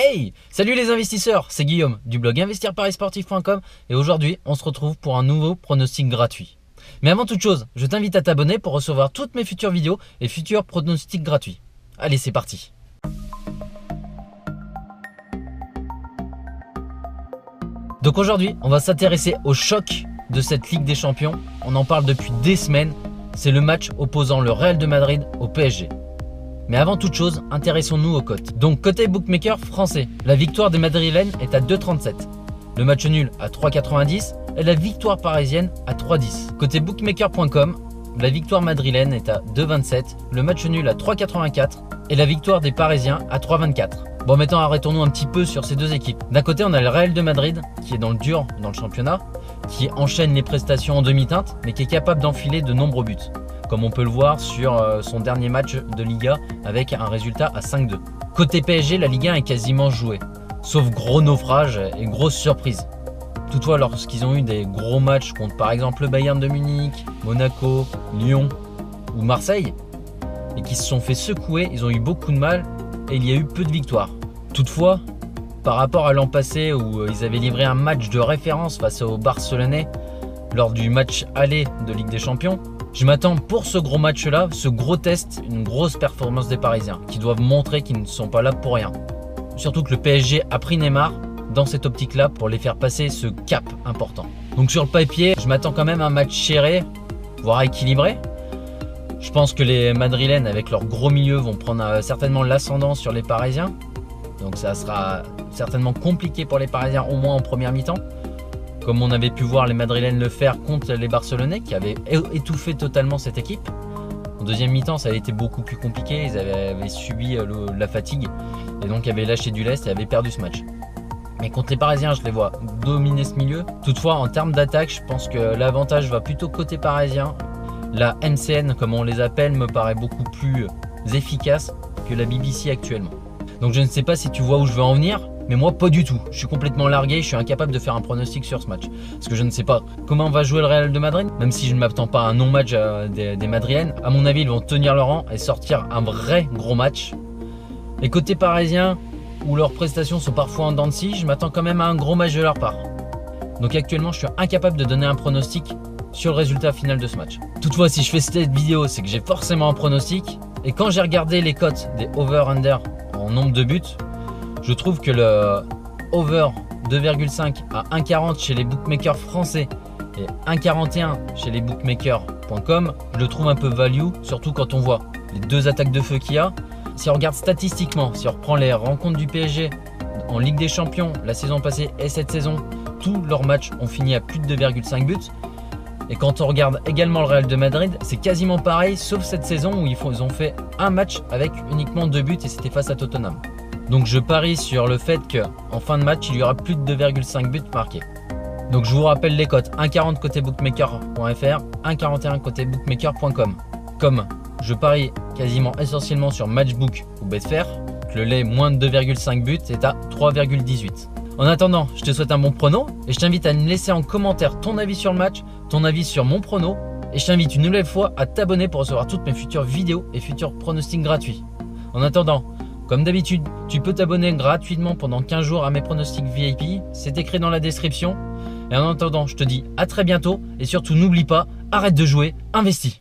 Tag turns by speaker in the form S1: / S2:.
S1: Hey! Salut les investisseurs, c'est Guillaume du blog investirparisportif.com et aujourd'hui on se retrouve pour un nouveau pronostic gratuit. Mais avant toute chose, je t'invite à t'abonner pour recevoir toutes mes futures vidéos et futurs pronostics gratuits. Allez, c'est parti! Donc aujourd'hui, on va s'intéresser au choc de cette Ligue des Champions. On en parle depuis des semaines. C'est le match opposant le Real de Madrid au PSG. Mais avant toute chose, intéressons-nous aux cotes. Donc côté bookmaker français, la victoire des Madrilènes est à 2,37. Le match nul à 3,90 et la victoire parisienne à 3,10. Côté bookmaker.com, la victoire madrilène est à 2,27, le match nul à 3,84 et la victoire des Parisiens à 3,24. Bon, maintenant arrêtons-nous un petit peu sur ces deux équipes. D'un côté, on a le Real de Madrid qui est dans le dur dans le championnat, qui enchaîne les prestations en demi-teinte mais qui est capable d'enfiler de nombreux buts, comme on peut le voir sur son dernier match de Liga avec un résultat à 5-2. Côté PSG, la Ligue 1 est quasiment jouée, sauf gros naufrage et grosse surprise. Toutefois, lorsqu'ils ont eu des gros matchs contre par exemple le Bayern de Munich, Monaco, Lyon ou Marseille, et qui se sont fait secouer, ils ont eu beaucoup de mal et il y a eu peu de victoires. Toutefois, par rapport à l'an passé où ils avaient livré un match de référence face aux Barcelonais lors du match aller de Ligue des Champions, je m'attends pour ce gros match-là, ce gros test, une grosse performance des Parisiens qui doivent montrer qu'ils ne sont pas là pour rien. Surtout que le PSG a pris Neymar dans cette optique-là pour les faire passer ce cap important. Donc sur le papier, je m'attends quand même à un match serré, voire équilibré. Je pense que les Madrilènes avec leur gros milieu vont prendre certainement l'ascendant sur les Parisiens. Donc ça sera certainement compliqué pour les Parisiens, au moins en première mi-temps. Comme on avait pu voir les Madrilènes le faire contre les Barcelonais qui avaient étouffé totalement cette équipe. En deuxième mi-temps, ça a été beaucoup plus compliqué. Ils avaient subi la fatigue et donc avaient lâché du lest et avaient perdu ce match. Mais contre les Parisiens, je les vois dominer ce milieu. Toutefois, en termes d'attaque, je pense que l'avantage va plutôt côté parisien. La MCN, comme on les appelle, me paraît beaucoup plus efficace que la BBC actuellement. Donc je ne sais pas si tu vois où je veux en venir, mais moi pas du tout. Je suis complètement largué, je suis incapable de faire un pronostic sur ce match. Parce que je ne sais pas comment va jouer le Real de Madrid, même si je ne m'attends pas à un non-match des Madrilènes. À mon avis, ils vont tenir leur rang et sortir un vrai gros match. Et côté parisien, où leurs prestations sont parfois en dents de scie, je m'attends quand même à un gros match de leur part. Donc actuellement, je suis incapable de donner un pronostic sur le résultat final de ce match. Toutefois, si je fais cette vidéo, c'est que j'ai forcément un pronostic. Et quand j'ai regardé les cotes des over-under en nombre de buts, je trouve que le over 2,5 à 1,40 chez les bookmakers français et 1,41 chez les bookmakers.com, je le trouve un peu value, surtout quand on voit les deux attaques de feu qu'il y a. Si on regarde statistiquement, si on reprend les rencontres du PSG en Ligue des Champions la saison passée et cette saison, tous leurs matchs ont fini à plus de 2,5 buts. Et quand on regarde également le Real de Madrid, c'est quasiment pareil, sauf cette saison où ils ont fait un match avec uniquement 2 buts et c'était face à Tottenham. Donc je parie sur le fait qu'en fin de match, il y aura plus de 2,5 buts marqués. Donc je vous rappelle les cotes, 1,40 côté bookmaker.fr, 1,41 côté bookmaker.com. Comme je parie quasiment essentiellement sur Matchbook ou Betfair, le lait moins de 2,5 buts est à 3,18. En attendant, je te souhaite un bon prono et je t'invite à me laisser en commentaire ton avis sur le match, ton avis sur mon prono et je t'invite une nouvelle fois à t'abonner pour recevoir toutes mes futures vidéos et futurs pronostics gratuits. En attendant, comme d'habitude, tu peux t'abonner gratuitement pendant 15 jours à mes pronostics VIP, c'est écrit dans la description. Et en attendant, je te dis à très bientôt et surtout n'oublie pas, arrête de jouer, investis.